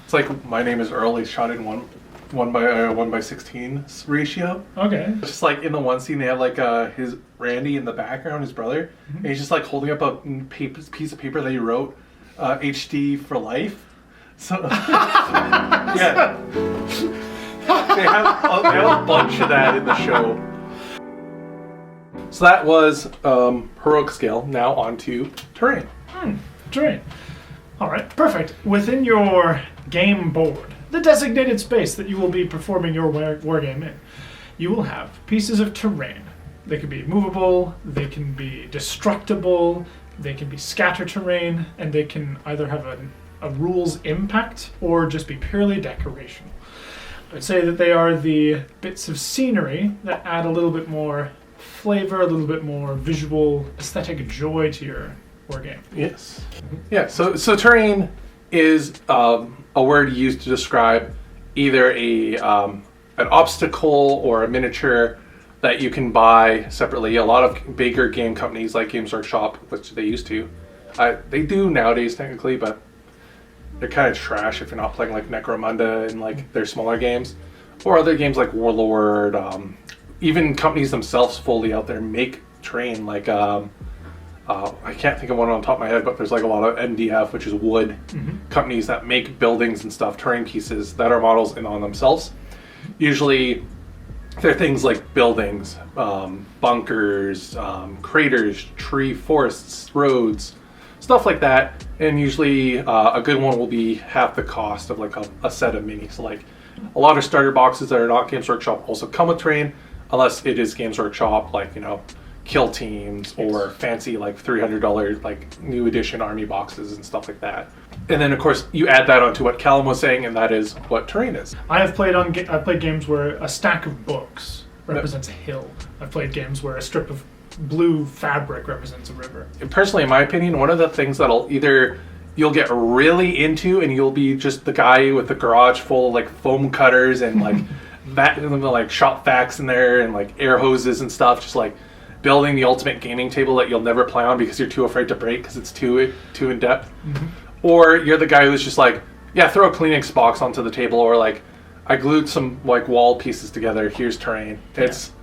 It's like My Name is Earl. He's shot in one by 16 ratio. Okay. It's just like in the one scene they have like his Randy in the background, his brother, and he's just like holding up a piece of paper that he wrote, HD for life. So yeah, they have a bunch of that in the show. So that was heroic scale. Now on to terrain. Terrain. All right, perfect. Within your game board, the designated space that you will be performing your wargame in, you will have pieces of terrain. They can be movable, they can be destructible, they can be scatter terrain, and they can either have a rules impact or just be purely decorational. I would say that they are the bits of scenery that add a little bit more flavor, a little bit more visual, aesthetic joy to your wargame. Yes. Yeah, so terrain is a word used to describe either an obstacle or a miniature that you can buy separately. A lot of bigger game companies like Games Workshop, which they used to, they do nowadays technically, but they're kind of trash if you're not playing like Necromunda and like their smaller games, or other games like Warlord. Even companies themselves fully out there make terrain. Like I can't think of one on top of my head, but there's like a lot of MDF, which is wood companies that make buildings and stuff, terrain pieces that are models in on themselves. Usually they're things like buildings, bunkers, craters, tree forests, roads, stuff like that. And usually a good one will be half the cost of like a set of minis. So like a lot of starter boxes that are not Games Workshop also come with terrain, unless it is Games Workshop, like, you know, kill teams or fancy like $300 like new edition army boxes and stuff like that. And then of course you add that onto what Callum was saying, and that is what terrain is. I've played games where a stack of books represents a hill. I've played games where a strip of blue fabric represents a river. Personally, in my opinion, one of the things that'll either you'll get really into and you'll be just the guy with the garage full of like foam cutters and like that, like shop vacs in there and like air hoses and stuff, just like building the ultimate gaming table that you'll never play on because you're too afraid to break because it's too in depth. Or you're the guy who's just like, yeah, throw a Kleenex box onto the table, or like I glued some like wall pieces together, here's terrain. It's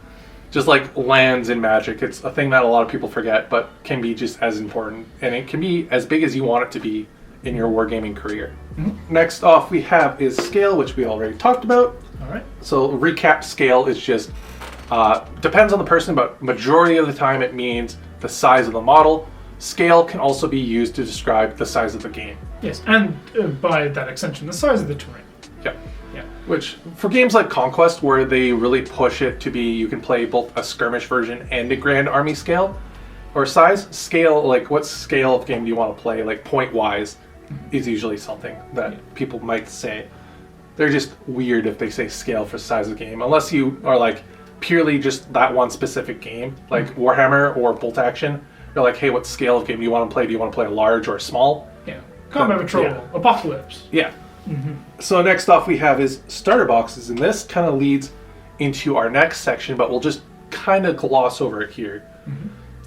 just like lands in Magic. It's a thing that a lot of people forget, but can be just as important, and it can be as big as you want it to be in your wargaming career. Next off we have is scale, which we already talked about. All right. So recap: scale is just depends on the person, but majority of the time it means the size of the model. Scale can also be used to describe the size of the game. Yes, and by that extension, the size of the terrain. Yeah. Which, for games like Conquest, where they really push it to be, you can play both a skirmish version and a grand army scale, or size. Scale, like what scale of game do you want to play, like point-wise, is usually something that people might say. They're just weird if they say scale for size of game, unless you are like purely just that one specific game, like Warhammer or Bolt Action. You're like, hey, what scale of game do you want to play? Do you want to play a large or a small? Yeah. Combat Patrol, Apocalypse. Yeah. So next off we have is starter boxes, and this kind of leads into our next section, but we'll just kind of gloss over it here.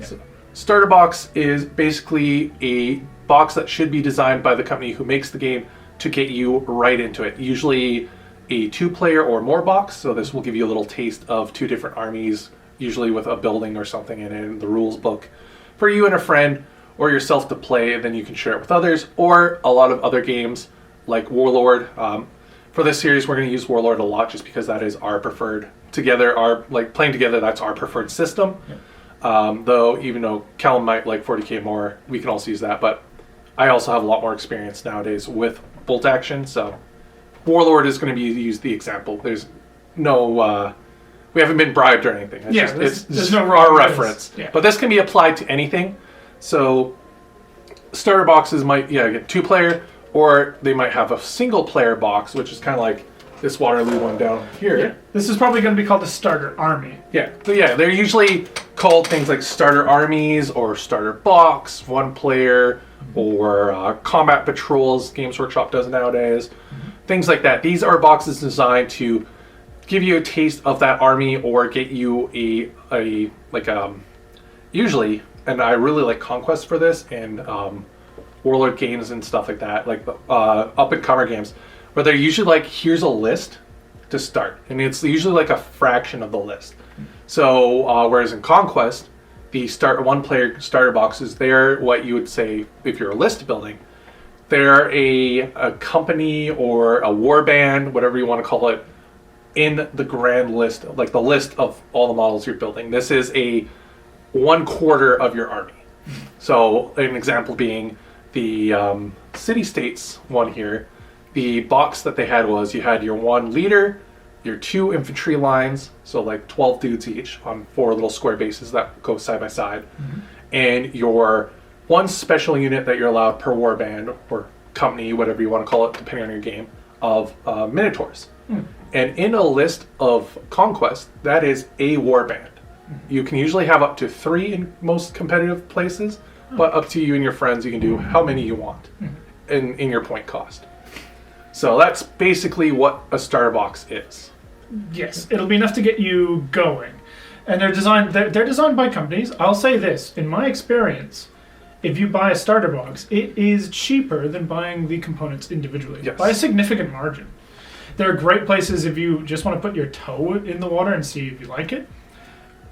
So, starter box is basically a box that should be designed by the company who makes the game to get you right into it. Usually a 2-player or more box, so this will give you a little taste of 2 different armies, usually with a building or something in the rules book, for you and a friend or yourself to play, and then you can share it with others, or a lot of other games like Warlord. For this series we're going to use Warlord a lot just because that is our preferred playing together, that's our preferred system. Though even though Callum might like 40k more, we can also use that, but I also have a lot more experience nowadays with Bolt Action, so Warlord is going to be used the example. There's no we haven't been bribed or anything. It's there's no our reference. Yeah. But this can be applied to anything. So starter boxes might get 2-player, or they might have a single-player box, which is kind of like this Waterloo one down here. Yeah. This is probably going to be called a starter army. Yeah. So they're usually called things like starter armies or starter box, 1-player, or combat patrols. Games Workshop does nowadays. Things like that. These are boxes designed to give you a taste of that army, or get you usually, and I really like Conquest for this, and Warlord games and stuff like that, like up and comer games, where they're usually like, here's a list to start, and it's usually like a fraction of the list. So whereas in Conquest, the one player starter boxes, they're what you would say if you're a list building. They're a company or a war band, whatever you want to call it, in the grand list, like the list of all the models you're building. This is a 1/4 of your army. So an example being the city-states one here. The box that they had was you had your 1 leader, your 2 infantry lines, so like 12 dudes each on 4 little square bases that go side by side, and your 1 special unit that you're allowed per war band or company, whatever you want to call it, depending on your game, of Minotaurs. And in a list of Conquest, that is a war band. You can usually have up to 3 in most competitive places, but up to you and your friends, you can do how many you want in your point cost. So that's basically what a starter box is. Yes, it'll be enough to get you going. And they're designed by companies. I'll say this, in my experience, if you buy a starter box, it is cheaper than buying the components individually, by a significant margin. There are great places if you just want to put your toe in the water and see if you like it.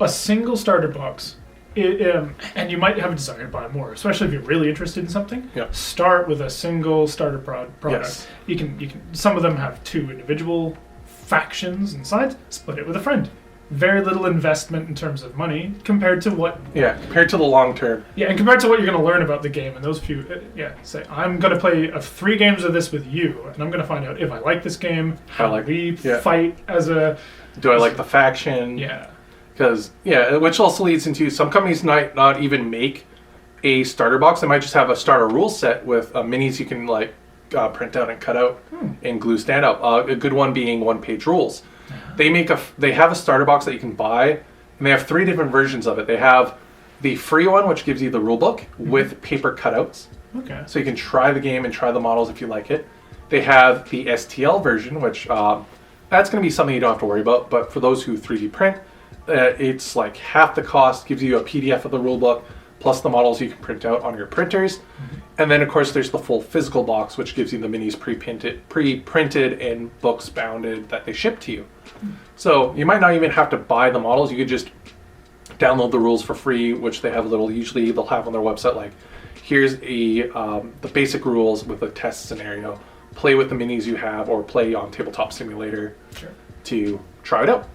A single starter box, and you might have a desire to buy more, especially if you're really interested in something. Start with a single starter product. You can. Some of them have 2 individual factions and sides. Split it with a friend. Very little investment in terms of money compared to what. Compared to the long term. And compared to what you're going to learn about the game and those few. Say I'm going to play 3 games of this with you, and I'm going to find out if I like this game, how we fight as a. Do I like the faction? Because, which also leads into some companies might not even make a starter box. They might just have a starter rule set with minis you can like print out and cut out and glue stand up. A good one being 1-page rules. They have a starter box that you can buy, and they have 3 different versions of it. They have the free one, which gives you the rule book with paper cutouts. So you can try the game and try the models if you like it. They have the STL version, which that's going to be something you don't have to worry about. But for those who 3D print, it's like half the cost, gives you a PDF of the rulebook, plus the models you can print out on your printers. And then, of course, there's the full physical box, which gives you the minis pre-printed and books bounded that they ship to you. So you might not even have to buy the models. You could just download the rules for free, which they have usually they'll have on their website, like, here's the basic rules with a test scenario. Play with the minis you have, or play on Tabletop Simulator to try it out.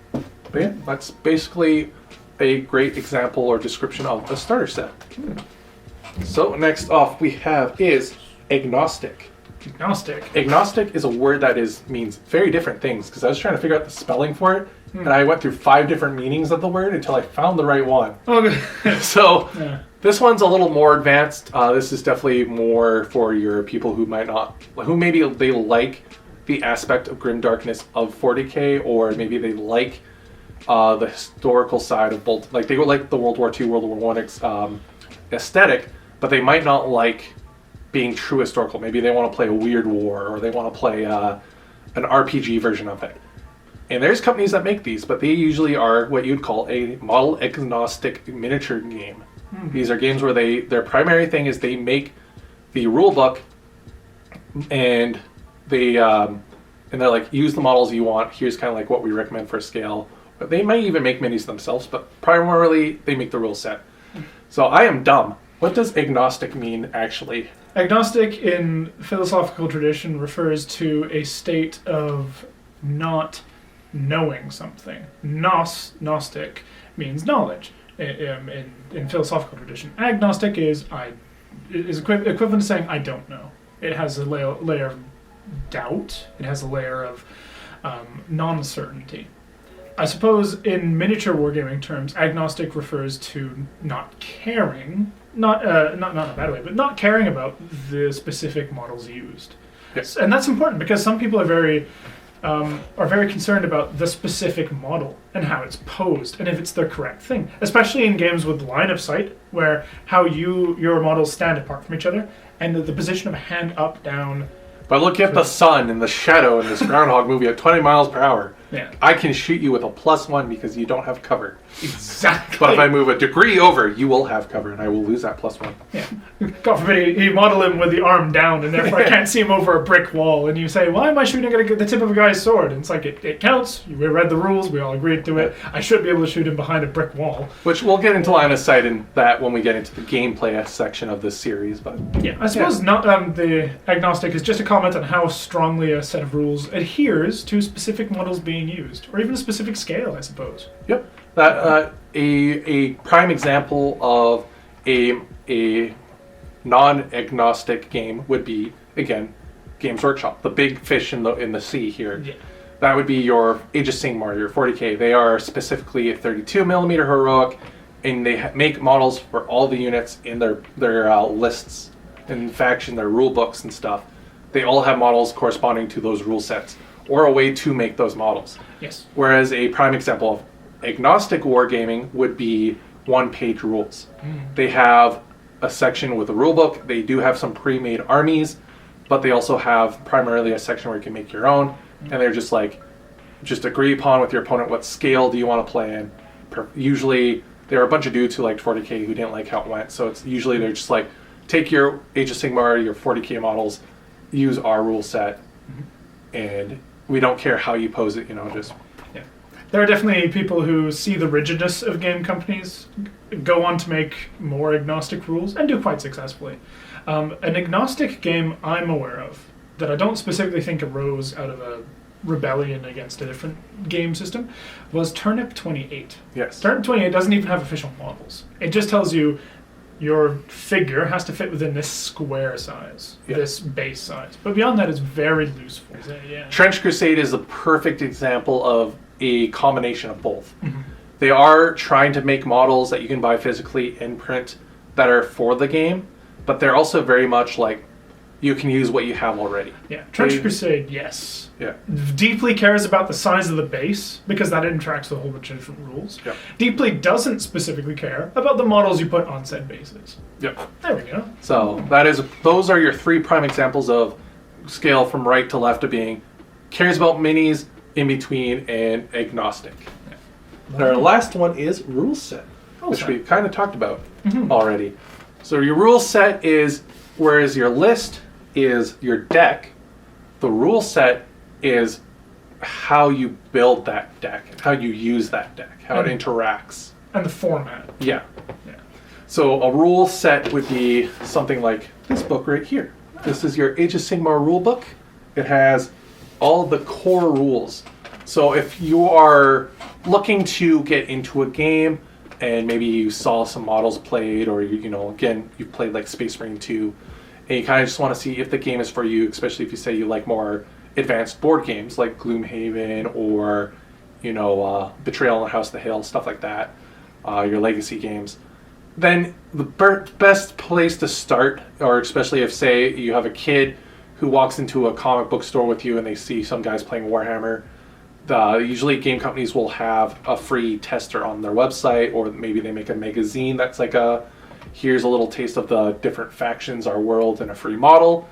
But yeah, that's basically a great example or description of a starter set. So next off we have is agnostic. Agnostic is a word that means very different things, because I was trying to figure out the spelling for it, and I went through 5 different meanings of the word until I found the right one. So this one's a little more advanced. This is definitely more for your people who maybe they like the aspect of grim darkness of 40K, or maybe they like the historical side of both, like they like the World War II, World War I aesthetic, but they might not like being true historical. Maybe they want to play a weird war, or they want to play an RPG version of it. And there's companies that make these, but they usually are what you'd call a model agnostic miniature game. These are games where their primary thing is they make the rule book, and they're like, use the models you want. Here's kind of like what we recommend for scale. But they might even make minis themselves, but primarily they make the rule set. So I am dumb. What does agnostic mean, actually? Agnostic in philosophical tradition refers to a state of not knowing something. Gnostic means knowledge in philosophical tradition. Agnostic is equivalent to saying I don't know. It has a layer of doubt. It has a layer of non-certainty. I suppose in miniature wargaming terms, agnostic refers to not caring, not in a bad way, but not caring about the specific models used. Yes. And that's important because some people are very concerned about the specific model and how it's posed and if it's the correct thing, especially in games with line of sight, where how your models stand apart from each other and the position of a hand up, down. But look at the sun and the shadow in this Groundhog movie at 20 miles per hour. Yeah. I can shoot you with a +1 because you don't have cover. Exactly. But if I move a degree over, you will have cover, and I will lose that +1. Yeah. God forbid you model him with the arm down, and therefore I can't see him over a brick wall. And you say, "Why am I shooting at the tip of a guy's sword?" And it's like it counts. We read the rules. We all agreed to it. I should be able to shoot him behind a brick wall. Which we'll get into line of sight in that when we get into the gameplay section of this series. But yeah, I suppose not. The agnostic is just a comment on how strongly a set of rules adheres to specific models being used, or even a specific scale, I suppose. Yep. That a prime example of a non-agnostic game would be, again, Games Workshop, the big fish in the sea here. Yeah. That would be your Age of Sigmar, your 40k. They are specifically a 32mm heroic, and they make models for all the units in their lists, in faction, their rule books and stuff. They all have models corresponding to those rule sets, or a way to make those models. Yes. Whereas a prime example of agnostic wargaming would be one-page rules. They have a section with a rule book. They do have some pre-made armies, but they also have primarily a section where you can make your own, and they're just agree upon with your opponent what scale do you want to play in. Usually there are a bunch of dudes who liked 40k who didn't like how it went, so it's usually they're just like, take your Age of Sigmar, your 40k models, use our rule set, and we don't care how you pose it, just... Yeah. There are definitely people who see the rigidness of game companies, go on to make more agnostic rules, and do quite successfully. An agnostic game I'm aware of, that I don't specifically think arose out of a rebellion against a different game system, was Turnip 28. Yes. Turnip 28 doesn't even have official models. It just tells you your figure has to fit within this square size, this base size. But beyond that, it's very loose. Yeah. Trench Crusade is a perfect example of a combination of both. They are trying to make models that you can buy physically in print that are for the game, but they're also very much like you can use what you have already. Yeah, Trench Crusade, yes. Yeah. Deeply cares about the size of the base, because that interacts with a whole bunch of different rules. Yep. Deeply doesn't specifically care about the models you put on said bases. Yep. There we go. So those are your three prime examples of scale from right to left of being cares about minis, in between, and agnostic. Yeah. Our last one is rule set, which we kind of talked about already. So your rule set is, whereas your list is your deck, the rule set is how you build that deck, how you use that deck, how it interacts. And the format. Yeah. So a rule set would be something like this book right here. This is your Age of Sigmar rule book. It has all the core rules. So if you are looking to get into a game and maybe you saw some models played, or again, you've played like Space Marine 2, and you kind of just want to see if the game is for you, especially if you say you like more advanced board games like Gloomhaven or Betrayal in the House of the Hill, stuff like that, your legacy games, then the best place to start, or especially if, say, you have a kid who walks into a comic book store with you and they see some guys playing Warhammer, usually game companies will have a free tester on their website, or maybe they make a magazine that's like here's a little taste of the different factions, our world, and a free model.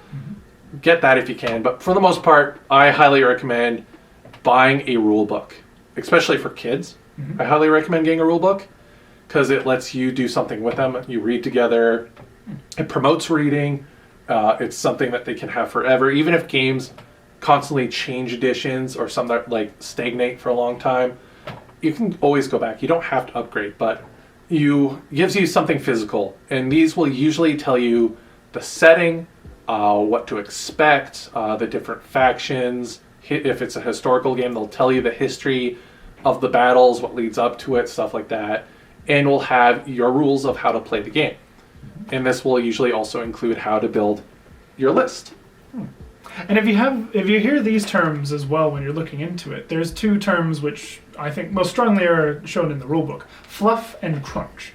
Get that if you can, but for the most part, I highly recommend buying a rule book, especially for kids. I highly recommend getting a rule book because it lets you do something with them. You read together. It promotes reading. It's something that they can have forever, even if games constantly change editions or some that like stagnate for a long time. You can always go back. You don't have to upgrade, but gives you something physical, and these will usually tell you the setting, what to expect, the different factions. If it's a historical game, they'll tell you the history of the battles, what leads up to it, stuff like that, and will have your rules of how to play the game. And this will usually also include how to build your list. And if you hear these terms as well when you're looking into it, there's two terms which I think most strongly are shown in the rulebook: fluff and crunch.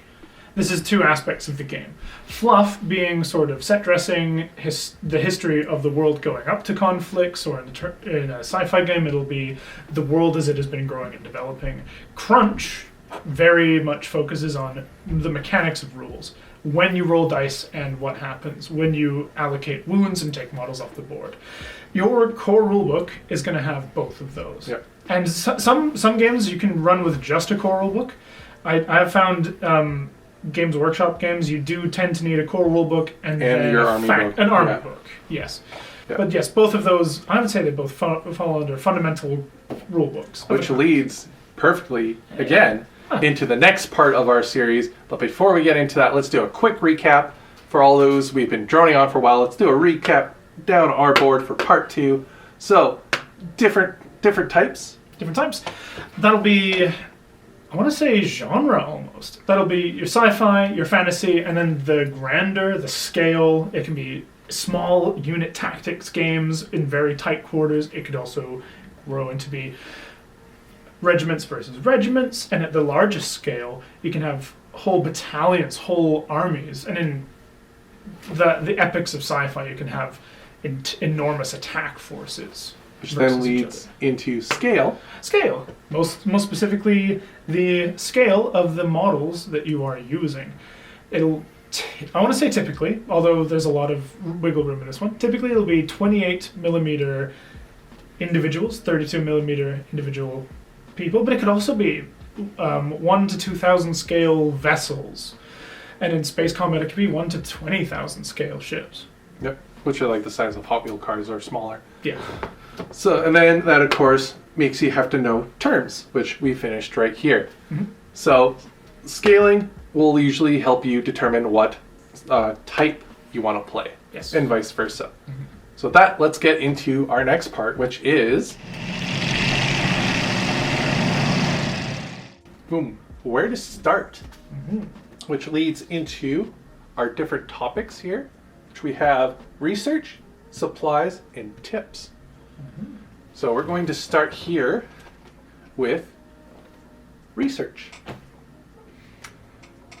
This is two aspects of the game. Fluff being sort of set dressing, the history of the world going up to conflicts, or in a sci-fi game it'll be the world as it has been growing and developing. Crunch very much focuses on the mechanics of rules. When you roll dice and what happens, when you allocate wounds and take models off the board. Your core rulebook is going to have both of those. Yep. And some games you can run with just a core rulebook. I have found Games Workshop games, you do tend to need a core rulebook and then your army book. An army book, yes. Yeah. But yes, both of those, I would say they both fall under fundamental rulebooks. Which leads perfectly, again, into the next part of our series. But before we get into that, let's do a quick recap for all those we've been droning on for a while. Let's do a recap down our board for part 2. So, different types. Different types. That'll be, I want to say genre almost. That'll be your sci-fi, your fantasy, and then the grander, the scale. It can be small unit tactics games in very tight quarters. It could also grow into be regiments versus regiments, and at the largest scale, you can have whole battalions, whole armies, and in the epics of sci-fi, you can have enormous attack forces. Which then leads into scale. Scale. Most specifically, the scale of the models that you are using. I want to say typically, although there's a lot of wiggle room in this one, typically it'll be 28 millimeter individuals, 32 millimeter individual people, but it could also be 1 to 2,000 scale vessels. And in space combat, it could be 1 to 20,000 scale ships. Yep. Which are like the size of Hot Wheel cars or smaller. Yeah. So, and then that, of course, makes you have to know terms, which we finished right here. Mm-hmm. So, scaling will usually help you determine what type you want to play. Yes. And vice versa. Mm-hmm. So that, let's get into our next part, which is... boom, where to start. Mm-hmm. Which leads into our different topics here, which we have research, supplies, and tips. Mm-hmm. So we're going to start here with research.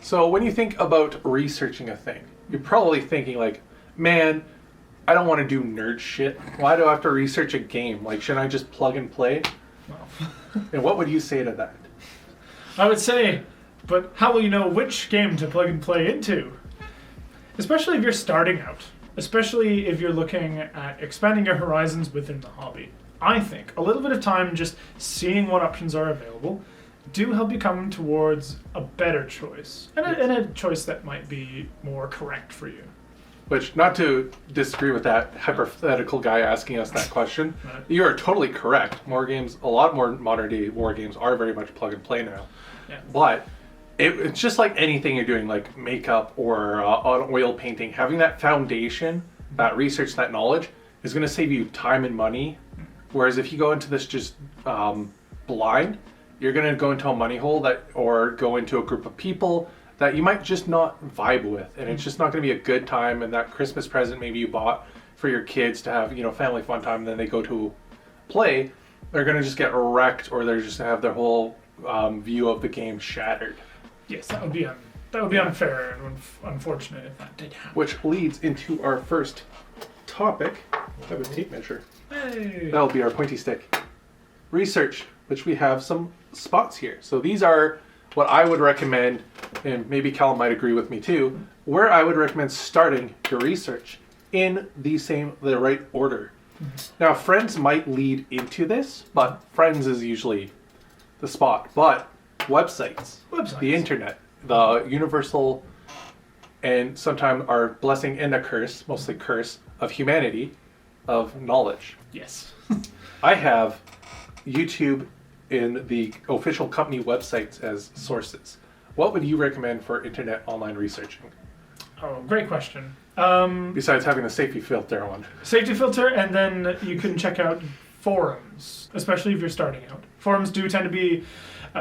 So when you think about researching a thing, you're probably thinking like, man, I don't want to do nerd shit. Why do I have to research a game? Like, shouldn't I just plug and play? Well, And what would you say to that? I would say, but how will you know which game to plug and play into? Especially if you're starting out. Especially if you're looking at expanding your horizons within the hobby. I think a little bit of time just seeing what options are available do help you come towards a better choice. And a choice that might be more correct for you. Which, not to disagree with that hypothetical guy asking us that question, Right. you are totally correct. A lot more modern day war games are very much plug and play now. Yeah. But it's just like anything you're doing, like makeup or oil painting. Having that foundation, that research, that knowledge is going to save you time and money. Whereas if you go into this just blind, you're going to go into a money hole or go into a group of people that you might just not vibe with, and it's just not going to be a good time. And that Christmas present maybe you bought for your kids to have, family fun time, and then they go to play, they're going to just get wrecked, or they're just going to have their whole view of the game shattered. Yes, that would be unfair and unfortunate if that did happen. Which leads into our first topic. I have a tape measure. Hey. That'll be our pointy stick. Research, which we have some spots here. So these are what I would recommend, and maybe Cal might agree with me too, where I would recommend starting your research in the right order. Mm-hmm. Now, friends might lead into this, but friends is usually the spot. But websites, the internet, the universal, and sometimes our blessing and a curse, mostly curse, of humanity, of knowledge. Yes. I have YouTube in the official company websites as sources. What would you recommend for internet online researching? Oh, great question. Besides having the safety filter on. Safety filter, and then you can check out forums, especially if you're starting out. Forums do tend to be,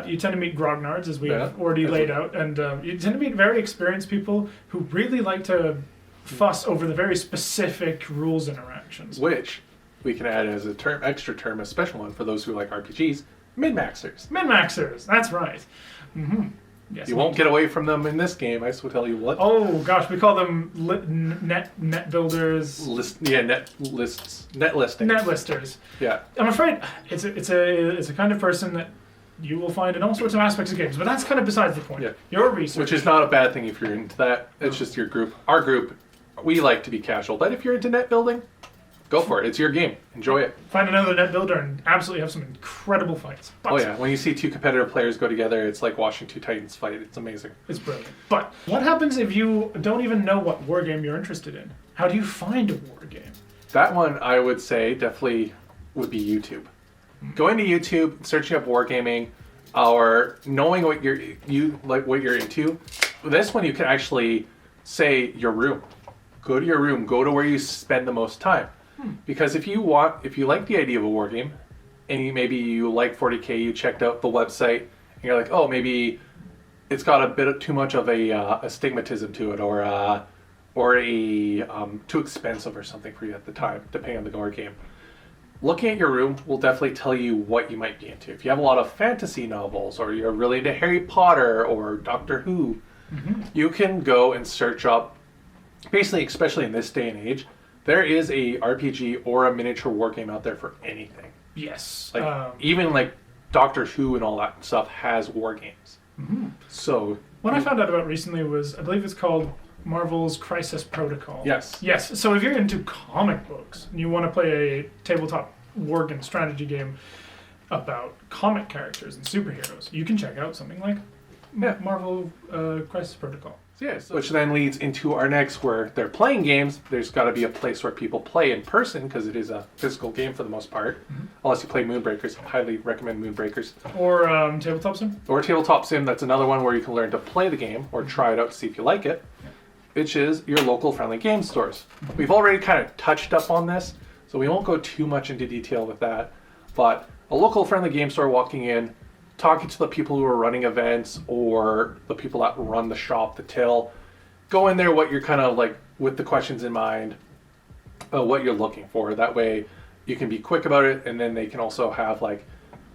you tend to meet grognards, as we've already laid out, and you tend to meet very experienced people who really like to fuss over the very specific rules interactions. Which we can add as extra term, a special one for those who like RPGs, min-maxers. Min-maxers, that's right. Mm-hmm. Yes, you won't get away from them in this game, I will tell you what. Oh gosh, we call them net builders. Net lists. Net listings. Net listers. Yeah. I'm afraid it's a kind of person that you will find in all sorts of aspects of games, but that's kind of besides the point. Yeah. Your research. Which is not a bad thing if you're into that. It's just your group. Our group, we like to be casual, but if you're into net building, go for it. It's your game. Enjoy it. Find another net builder and absolutely have some incredible fights. But Oh yeah, when you see two competitive players go together, it's like watching two titans fight. It's amazing. It's brilliant. But what happens if you don't even know what wargame you're interested in? How do you find a wargame? That one, I would say, definitely would be YouTube. Going to YouTube, searching up wargaming, or knowing what what you're into. This one, you can actually say your room. Go to your room. Go to where you spend the most time. Because if you like the idea of a wargame, and maybe you like 40K, you checked out the website, and you're like, oh, maybe it's got a bit too much of a stigmatism to it, or too expensive or something for you at the time, depending on the war game. Looking at your room will definitely tell you what you might be into. If you have a lot of fantasy novels, or you're really into Harry Potter or Doctor Who, you can go and search up, basically, especially in this day and age, there is a RPG or a miniature war game out there for anything. Yes. Even like Doctor Who and all that stuff has war games. So what I found out about recently was, I believe it's called Marvel's Crisis Protocol. Yes. Yes. So if you're into comic books and you want to play a tabletop wargame strategy game about comic characters and superheroes, you can check out something like Marvel Crisis Protocol. Yes, which then leads into our next, where they're playing games. There's got to be a place where people play in person, because it is a physical game for the most part. Unless you play Moonbreakers, I highly recommend Moonbreakers. Or Tabletop Sim. Or Tabletop Sim, that's another one where you can learn to play the game or try it out to see if you like it. Which is your local friendly game stores. We've already kind of touched up on this, so we won't go too much into detail with that. But a local friendly game store, walking in, talking to the people who are running events or the people that run the shop, the till, go in there what you're kind of like with the questions in mind, what you're looking for. That way you can be quick about it, and then they can also have like,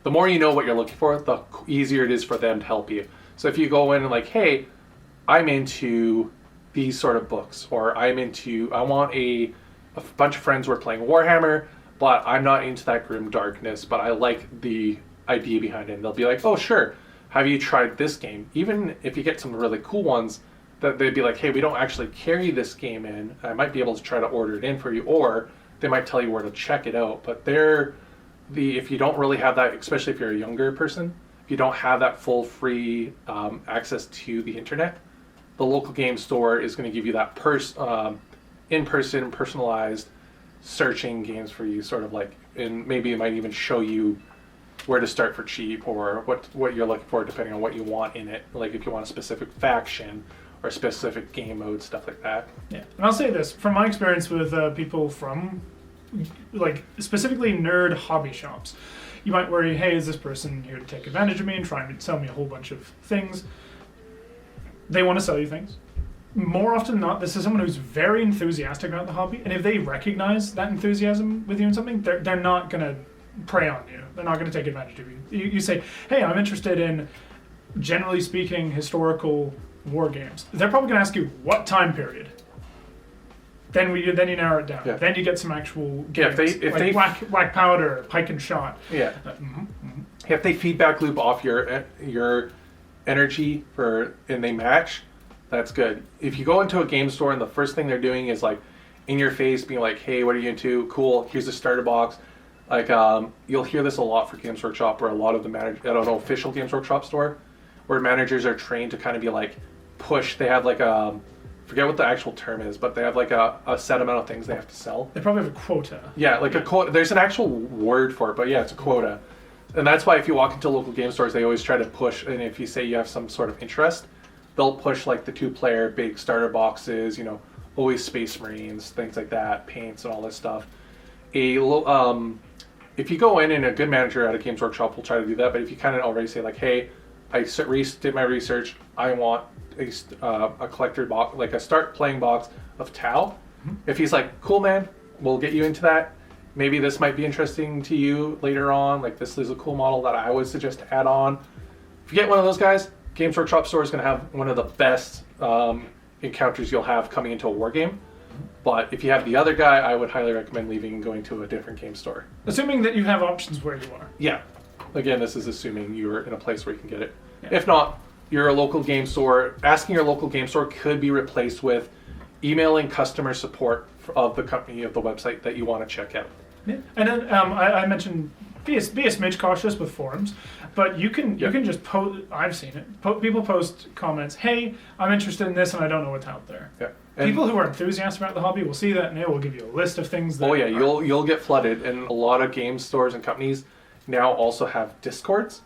the more you know what you're looking for, the easier it is for them to help you. So if you go in and like, hey, I'm into these sort of books, or I want a bunch of friends who are playing Warhammer, but I'm not into that grim darkness, but I like the idea behind it. And they'll be like, oh, sure, have you tried this game? Even if you get some really cool ones, that they'd be like, hey, we don't actually carry this game in. I might be able to try to order it in for you, or they might tell you where to check it out. But if you don't really have that, especially if you're a younger person, if you don't have that full free access to the internet, the local game store is going to give you that in-person, personalized searching games for you, sort of like, and maybe it might even show you where to start for cheap, or what you're looking for depending on what you want in it. Like if you want a specific faction or specific game mode, stuff like that. Yeah, and I'll say this, from my experience with people from, like, specifically nerd hobby shops, you might worry, hey, is this person here to take advantage of me and try and sell me a whole bunch of things? They want to sell you things. More often than not, this is someone who's very enthusiastic about the hobby, and if they recognize that enthusiasm with you in something, they're not going to prey on you. They're not going to take advantage of you. You say, hey, I'm interested in, generally speaking, historical war games. They're probably going to ask you, what time period? Then you narrow it down. Yeah. Then you get some actual games, like Black Powder, Pike and Shot. Yeah. If they feedback loop off your energy and they match, that's good. If you go into a game store and the first thing they're doing is like in your face being like, hey, what are you into? Cool, here's a starter box. Like you'll hear this a lot for Games Workshop, or a lot of the official Games Workshop store, where managers are trained to kind of be like push. They have like forget what the actual term is, but they have like a set amount of things they have to sell. They probably have a quota. Yeah, like a quota. There's an actual word for it, but yeah, it's a quota. And that's why if you walk into local game stores, they always try to push, and if you say you have some sort of interest, they'll push like the 2-player big starter boxes, always Space Marines, things like that, paints and all this stuff. If you go in and a good manager at a Games Workshop will try to do that, but if you kind of already say like, hey, I did my research, I want a collector box, like a start playing box of Tau. If he's like, cool man, we'll get you into that. Maybe this might be interesting to you later on. Like this is a cool model that I would suggest to add on. If you get one of those guys, Games Workshop store is going to have one of the best encounters you'll have coming into a war game. But if you have the other guy, I would highly recommend leaving and going to a different game store. Assuming that you have options where you are. Yeah. Again, this is assuming you're in a place where you can get it. Yeah. If not, you're a local game store. Asking your local game store could be replaced with emailing customer support of the company of the website that you want to check out. Yeah. And then I mentioned be a smidge cautious with forums, but you can just post. I've seen it. People post comments. Hey, I'm interested in this, and I don't know what's out there. Yeah. And people who are enthusiastic about the hobby will see that, and they will give you a list of things. That you'll get flooded, and a lot of game stores and companies now also have Discords.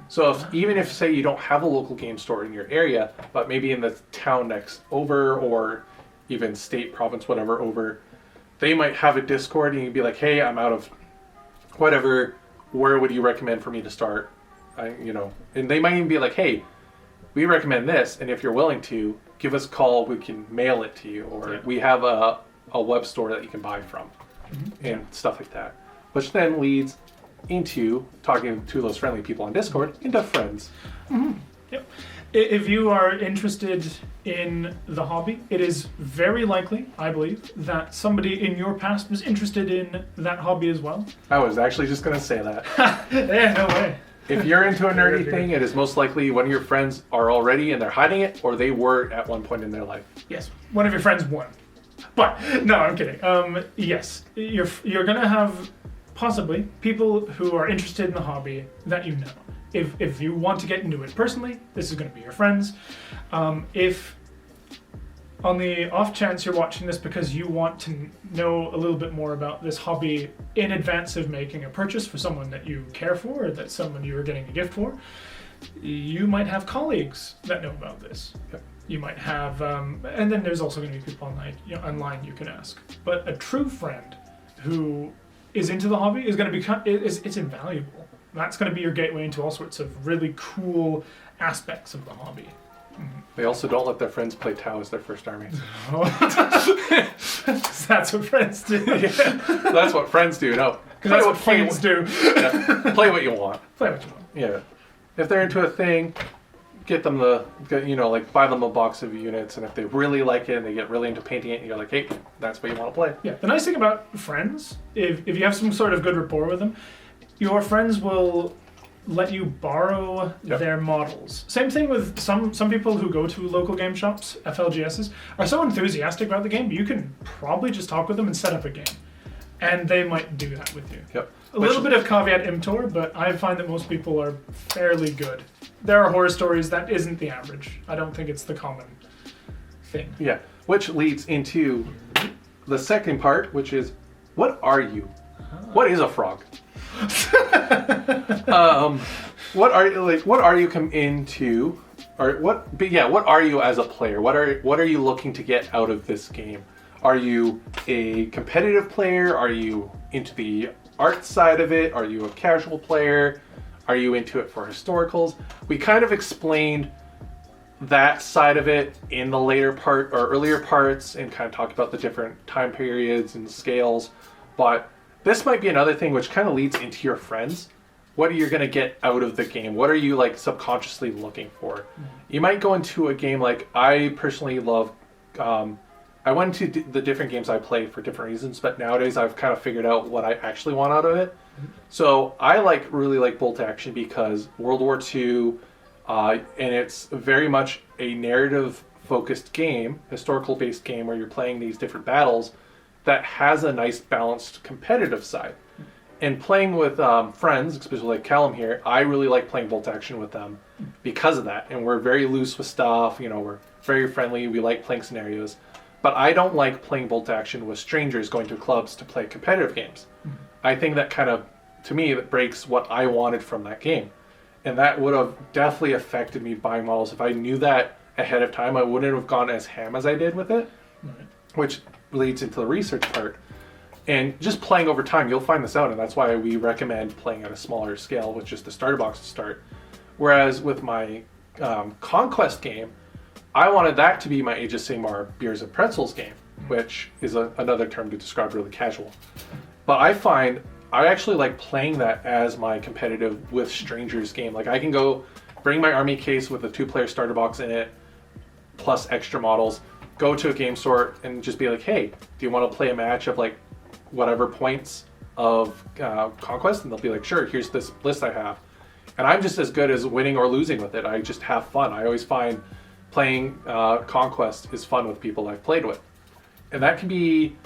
So even if say you don't have a local game store in your area, but maybe in the town next over, or even state, province, whatever over, they might have a Discord, and you'd be like, hey, I'm out of whatever. Where would you recommend for me to start? And they might even be like, hey, we recommend this, and if you're willing to, give us a call. We can mail it to you, or we have a web store that you can buy from, and stuff like that. Which then leads into talking to those friendly people on Discord into friends. Yep. If you are interested in the hobby, it is very likely, I believe, that somebody in your past was interested in that hobby as well. I was actually just going to say that. Yeah, no way. If you're into a nerdy thing, it is most likely one of your friends are already and they're hiding it, or they were at one point in their life. Yes, one of your friends won. But, no, I'm kidding. Yes, you're going to have possibly people who are interested in the hobby that you know. If you want to get into it personally, this is going to be your friends. If on the off chance you're watching this because you want to know a little bit more about this hobby in advance of making a purchase for someone that you care for, or that someone you are getting a gift for, you might have colleagues that know about this. Yep. You might have, and then there's also going to be people online you can ask. But a true friend who is into the hobby is going to become, it's invaluable. That's going to be your gateway into all sorts of really cool aspects of the hobby. They also don't let their friends play Tau as their first army. That's what friends do. Yeah. That's what friends do. No, that's what friends do. Yeah. Play what you want. Play what you want. Yeah. If they're into a thing, get them buy them a box of units, and if they really like it and they get really into painting it, and you're like, hey, that's what you want to play. Yeah. The nice thing about friends, if you have some sort of good rapport with them, your friends will let you borrow their models. Same thing with some people who go to local game shops, FLGSs, are so enthusiastic about the game, you can probably just talk with them and set up a game. And they might do that with you. Yep. A little bit of caveat emptor, but I find that most people are fairly good. There are horror stories, that isn't the average. I don't think it's the common thing. Yeah, which leads into the second part, which is, what are you? What is a frog? What are you come into, or what? But yeah, what are you as a player? What are you looking to get out of this game? Are you a competitive player? Are you into the art side of it? Are you a casual player? Are you into it for historicals? We kind of explained that side of it in the later part or earlier parts, and kind of talked about the different time periods and scales, but this might be another thing which kind of leads into your friends. What are you going to get out of the game? What are you subconsciously looking for? Mm-hmm. You might go into a game like I personally love. I went into the different games I play for different reasons, but nowadays I've kind of figured out what I actually want out of it. Mm-hmm. So I really like Bolt Action because World War II, and it's very much a narrative-focused game, historical-based game where you're playing these different battles that has a nice balanced competitive side. And playing with friends, especially like Callum here, I really like playing Bolt Action with them because of that. And we're very loose with stuff, we're very friendly, we like playing scenarios. But I don't like playing Bolt Action with strangers going to clubs to play competitive games. Mm-hmm. I think that kind of, to me, that breaks what I wanted from that game. And that would have definitely affected me buying models. If I knew that ahead of time, I wouldn't have gone as ham as I did with it, which leads into the research part. And just playing over time, you'll find this out, and that's why we recommend playing at a smaller scale with just the starter box to start. Whereas with my Conquest game, I wanted that to be my Age of Sigmar Beers and Pretzels game, which is another term to describe really casual. But I find I actually like playing that as my competitive with strangers game. Like I can go bring my army case with a 2-player starter box in it, plus extra models, go to a game store and just be like, hey, do you want to play a match of whatever points of Conquest? And they'll be like, sure, here's this list I have. And I'm just as good as winning or losing with it. I just have fun. I always find playing Conquest is fun with people I've played with. And that can be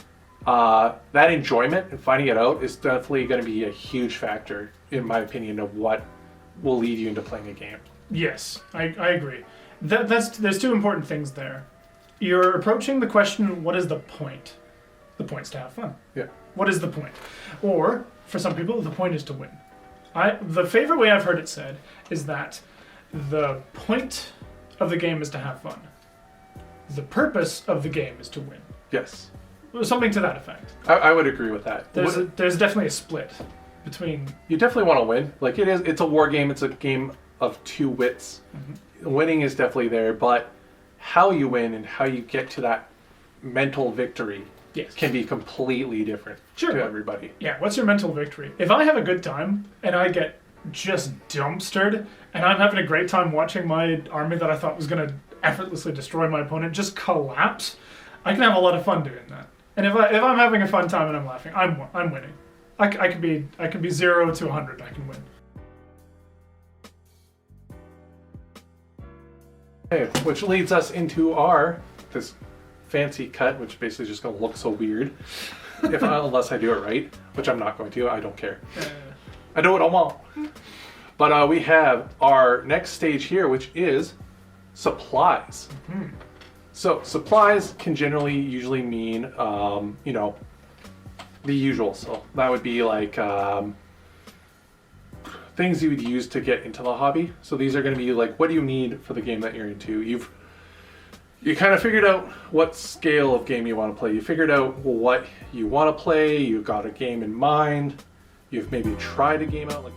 that enjoyment and finding it out is definitely going to be a huge factor, in my opinion, of what will lead you into playing a game. Yes, I agree. There's two important things there. You're approaching the question, what is the point? The point's to have fun. Yeah. What is the point? Or, for some people, the point is to win. The favorite way I've heard it said is that the point of the game is to have fun. The purpose of the game is to win. Yes. Something to that effect. I would agree with that. There's definitely a split between... You definitely want to win. Like, it's a war game. It's a game of two wits. Mm-hmm. Winning is definitely there, but how you win and how you get to that mental victory can be completely different to everybody. Yeah, what's your mental victory? If I have a good time and I get just dumpstered and I'm having a great time watching my army that I thought was going to effortlessly destroy my opponent just collapse, I can have a lot of fun doing that. And if I'm having a fun time and I'm laughing, I'm winning. I can be 0 to 100. I can win. Okay, which leads us into this fancy cut, which basically is just going to look so weird unless I do it right, which I'm not going to. I don't care. I do what I want. But we have our next stage here, which is supplies. Mm-hmm. So supplies can usually mean, the usual. So that would be like things you would use to get into the hobby. So these are going to be like, what do you need for the game that you're into? You kind of figured out what scale of game you want to play. You figured out what you want to play. You've got a game in mind. You've maybe tried a game out.